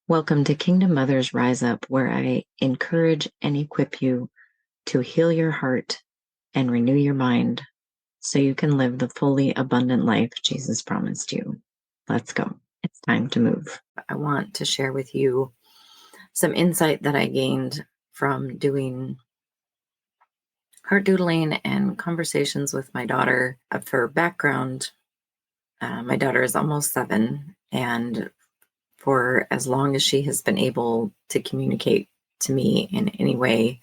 Welcome to Kingdom Mothers Rise Up, where I encourage and equip you to heal your heart and renew your mind so you can live the fully abundant life Jesus promised you. Let's go. It's time to move. I want to share with you some insight that I gained from doing heart doodling and conversations with my daughter. For background, my daughter is almost 7, and for as long as she has been able to communicate to me in any way,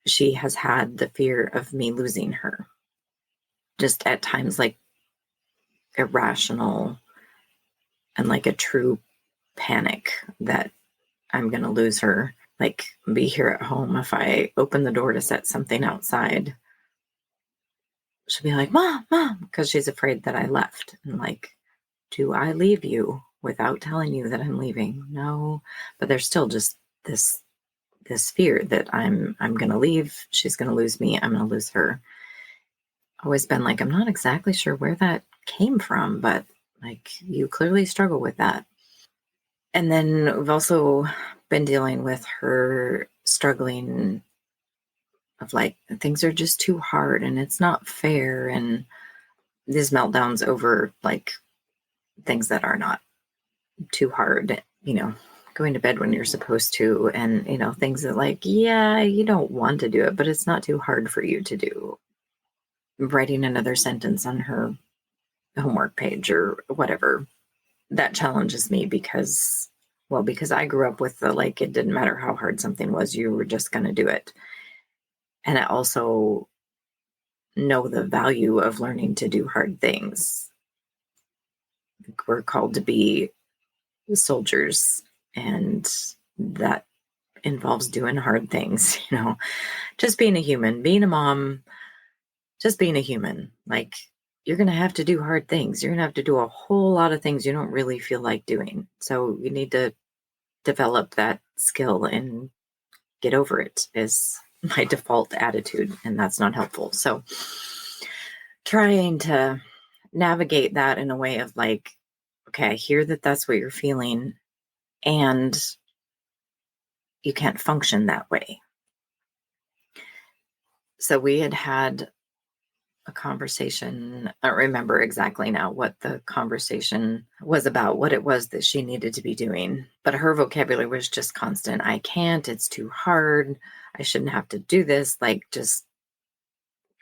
she has had the fear of me losing her. Just at times like irrational and like a true panic that I'm going to lose her. Like, be here at home. If I open the door to set something outside, she'll be like, Mom, because she's afraid that I left. And like, do I leave you without telling you that I'm leaving? No, but there's still just this fear that I'm going to leave. She's going to lose me. I'm going to lose her. Always been like, I'm not exactly sure where that came from, but like, you clearly struggle with that. And then we've also been dealing with her struggling of like, things are just too hard and it's not fair. And these meltdowns over like things that are not too hard, going to bed when you're supposed to, and, things that like, yeah, you don't want to do it, but it's not too hard for you to do. Writing another sentence on her homework page or whatever, that challenges me because I grew up with the, like, it didn't matter how hard something was, you were just going to do it. And I also know the value of learning to do hard things. We're called to be soldiers, and that involves doing hard things, just being a human, being a mom, just being a human. Like, you're going to have to do hard things. You're going to have to do a whole lot of things you don't really feel like doing. So you need to develop that skill and get over it is my default attitude, and that's not helpful. So trying to navigate that in a way of like, okay, I hear that that's what you're feeling, and you can't function that way. So we had a conversation. I don't remember exactly now what the conversation was about, what it was that she needed to be doing, but her vocabulary was just constant. I can't, it's too hard. I shouldn't have to do this, like just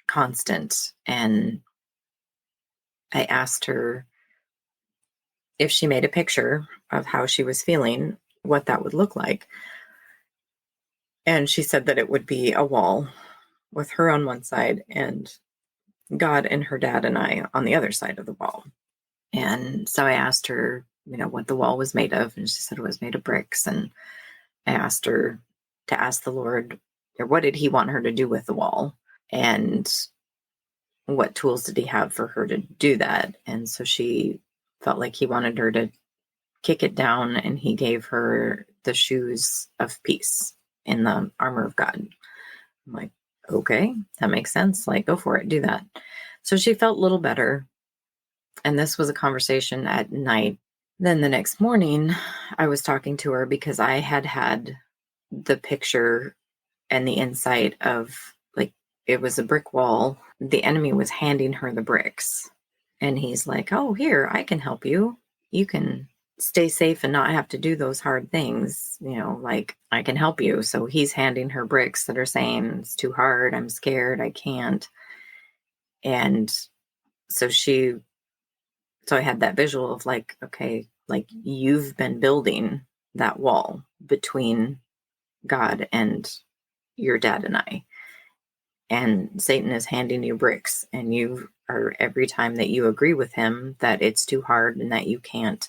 constant. And I asked her if she made a picture of how she was feeling, what that would look like. And she said that it would be a wall with her on one side and God and her dad and I on the other side of the wall. And so I asked her, what the wall was made of. And she said it was made of bricks. And I asked her to ask the Lord, or what did he want her to do with the wall? And what tools did he have for her to do that? And so she felt like he wanted her to kick it down, and he gave her the shoes of peace in the armor of God. I'm like, okay, that makes sense. Like, go for it, do that. So she felt a little better. And this was a conversation at night. Then the next morning, I was talking to her because I had the picture and the insight of, like, it was a brick wall. The enemy was handing her the bricks. And he's like, oh, here, I can help you. You can stay safe and not have to do those hard things. Like, I can help you. So he's handing her bricks that are saying, it's too hard. I'm scared. I can't. And so I had that visual of like, okay, like, you've been building that wall between God and your dad and I. And Satan is handing you bricks, and you are, every time that you agree with him that it's too hard and that you can't,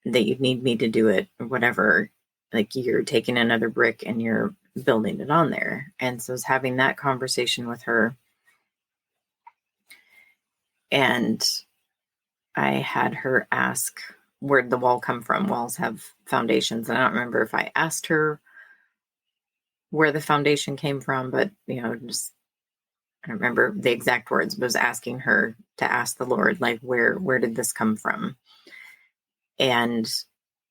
that you need me to do it or whatever, like, you're taking another brick and you're building it on there. And so I was having that conversation with her, and I had her ask, where'd the wall come from? Walls have foundations. And I don't remember if I asked her where the foundation came from, but, I don't remember the exact words, but I was asking her to ask the Lord, like, where did this come from? And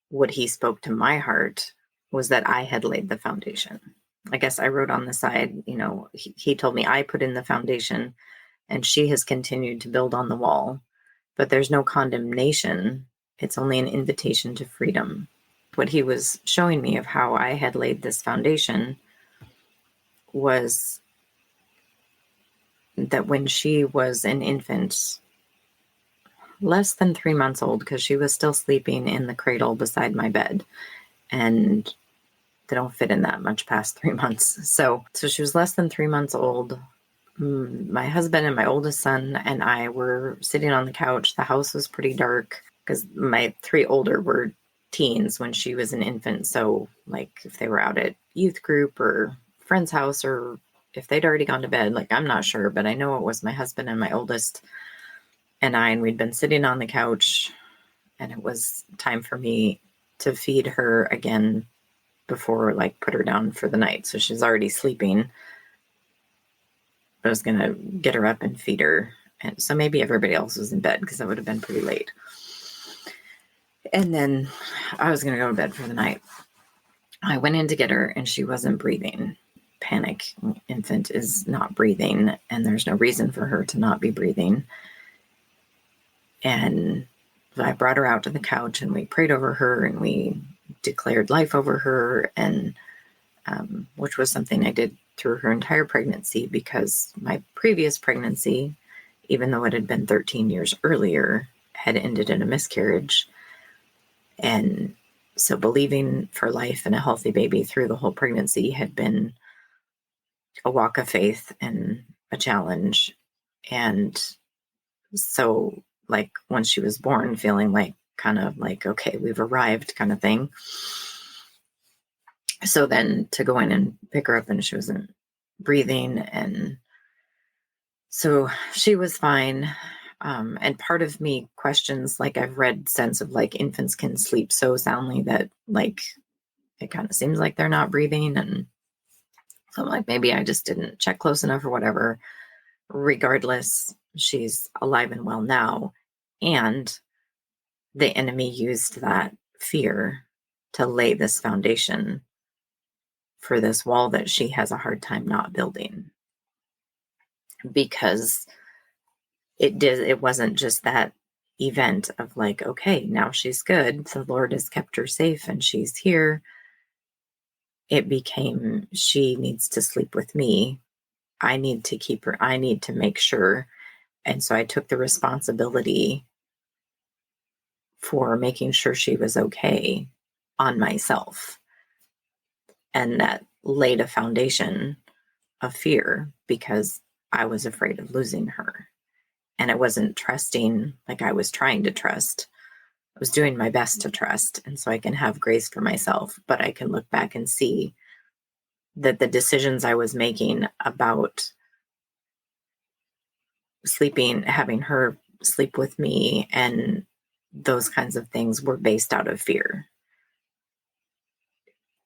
what he spoke to my heart was that I had laid the foundation. I guess I wrote on the side, he told me I put in the foundation and she has continued to build on the wall, but there's no condemnation. It's only an invitation to freedom. What he was showing me of how I had laid this foundation was that when she was an infant, less than 3 months old, because she was still sleeping in the cradle beside my bed, and they don't fit in that much past 3 months. So she was less than 3 months old. My husband and my oldest son and I were sitting on the couch. The house was pretty dark because my 3 older were teens when she was an infant. So like if they were out at youth group or friend's house, or if they'd already gone to bed, like I'm not sure, but I know it was my husband and my oldest and I, and we'd been sitting on the couch, and it was time for me to feed her again before like put her down for the night. So she's already sleeping. I was going to get her up and feed her. And so maybe everybody else was in bed because that would have been pretty late. And then I was going to go to bed for the night. I went in to get her and she wasn't breathing. Panic. Infant is not breathing, and there's no reason for her to not be breathing. And I brought her out to the couch and we prayed over her and we declared life over her, and which was something I did through her entire pregnancy, because my previous pregnancy, even though it had been 13 years earlier, had ended in a miscarriage. And so believing for life and a healthy baby through the whole pregnancy had been a walk of faith and a challenge. And so like when she was born, feeling like kind of like, okay, we've arrived kind of thing. So then to go in and pick her up and she wasn't breathing. And so she was fine. And part of me questions, like I've read sense of like infants can sleep so soundly that like, it kind of seems like they're not breathing. And so I'm like, maybe I just didn't check close enough or whatever. Regardless, she's alive and well now. And the enemy used that fear to lay this foundation for this wall that she has a hard time not building, because it wasn't just that event of like, okay, now she's good, the Lord has kept her safe and she's here. It became, she needs to sleep with me, I need to keep her, I need to make sure. And so I took the responsibility for making sure she was okay on myself. And that laid a foundation of fear because I was afraid of losing her. And I wasn't trusting like I was trying to trust. I was doing my best to trust. And so I can have grace for myself, but I can look back and see that the decisions I was making about sleeping, having her sleep with me, and those kinds of things were based out of fear.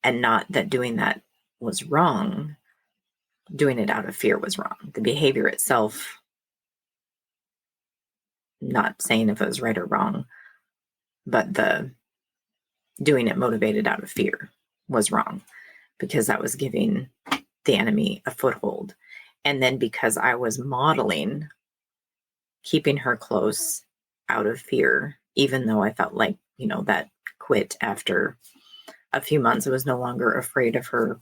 And not that doing that was wrong. Doing it out of fear was wrong. The behavior itself, not saying if it was right or wrong, but the doing it motivated out of fear was wrong, because that was giving the enemy a foothold. And then because I was modeling keeping her close out of fear, even though I felt like, that quit after a few months, I was no longer afraid of her,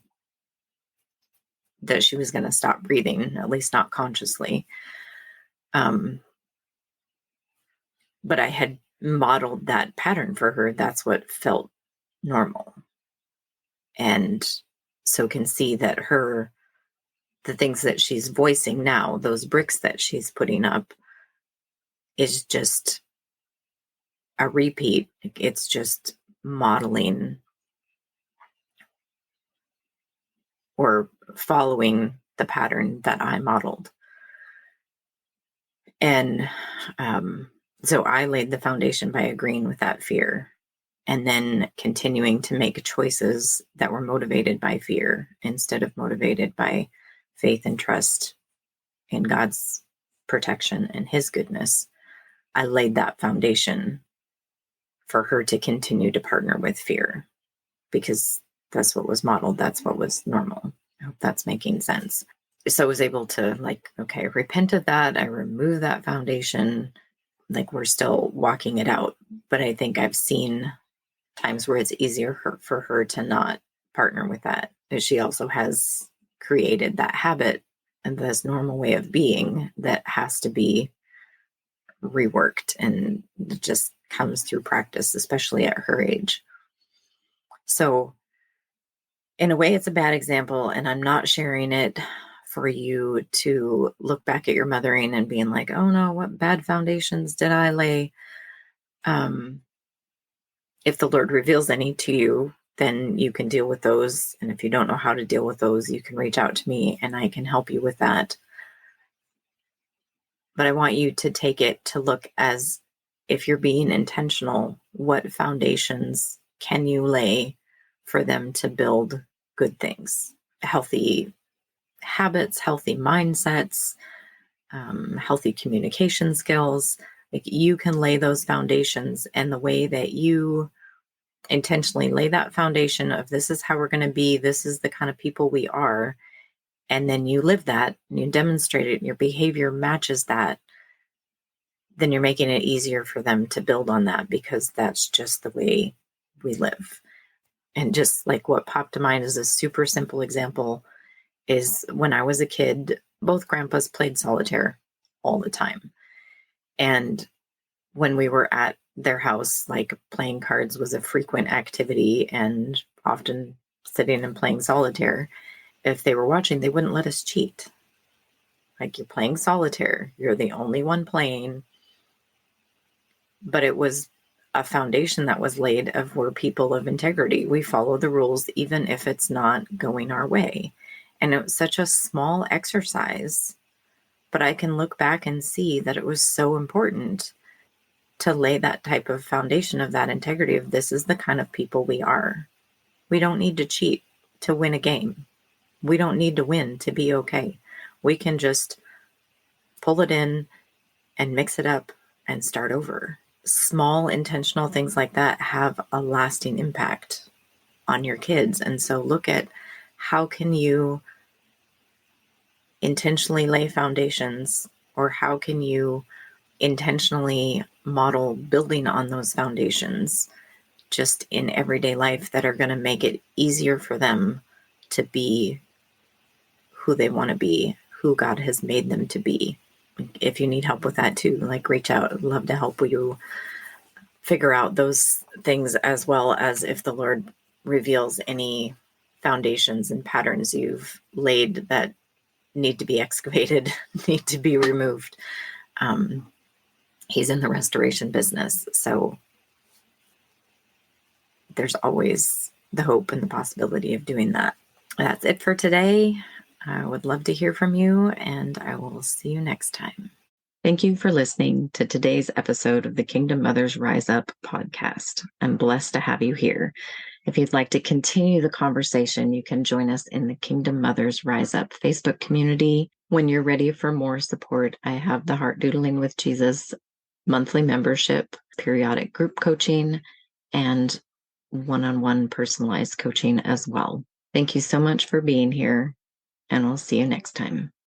that she was going to stop breathing, at least not consciously. But I had modeled that pattern for her. That's what felt normal. And so can see that the things that she's voicing now, those bricks that she's putting up, is just a repeat. It's just modeling or following the pattern that I modeled. And so I laid the foundation by agreeing with that fear, and then continuing to make choices that were motivated by fear instead of motivated by faith and trust in God's protection and his goodness. I laid that foundation for her to continue to partner with fear, because that's what was modeled. That's what was normal. I hope that's making sense. So I was able to like, okay, repent of that. I remove that foundation. Like we're still walking it out. But I think I've seen times where it's easier for her to not partner with that. She also has created that habit and this normal way of being that has to be reworked, and it just comes through practice, especially at her age. So in a way, it's a bad example, and I'm not sharing it for you to look back at your mothering and being like, oh no, what bad foundations did I lay? If the Lord reveals any to you, then you can deal with those. And if you don't know how to deal with those, you can reach out to me and I can help you with that. But I want you to take it to look as if you're being intentional, what foundations can you lay for them to build good things, healthy habits, healthy mindsets, healthy communication skills. Like you can lay those foundations, and the way that you intentionally lay that foundation of this is how we're going to be, this is the kind of people we are, and then you live that and you demonstrate it and your behavior matches that, then you're making it easier for them to build on that, because that's just the way we live. And just like what popped to mind as a super simple example is when I was a kid, both grandpas played solitaire all the time. And when we were at their house, like playing cards was a frequent activity, and often sitting and playing solitaire. If they were watching, they wouldn't let us cheat. Like, you're playing solitaire, you're the only one playing. But it was a foundation that was laid of we're people of integrity. We follow the rules, even if it's not going our way. And it was such a small exercise, but I can look back and see that it was so important to lay that type of foundation of that integrity of this is the kind of people we are. We don't need to cheat to win a game. We don't need to win to be okay. We can just pull it in and mix it up and start over. Small intentional things like that have a lasting impact on your kids. And so look at how can you intentionally lay foundations, or how can you intentionally model building on those foundations just in everyday life that are going to make it easier for them to be who they want to be, who God has made them to be. If you need help with that too, like reach out. I'd love to help you figure out those things, as well as if the Lord reveals any foundations and patterns you've laid that need to be excavated, need to be removed. He's in the restoration business, so there's always the hope and the possibility of doing that. That's it for today. I would love to hear from you, and I will see you next time. Thank you for listening to today's episode of the Kingdom Mothers Rise Up podcast. I'm blessed to have you here. If you'd like to continue the conversation, you can join us in the Kingdom Mothers Rise Up Facebook community. When you're ready for more support, I have the Heart Doodling with Jesus monthly membership, periodic group coaching, and one-on-one personalized coaching as well. Thank you so much for being here, and we'll see you next time.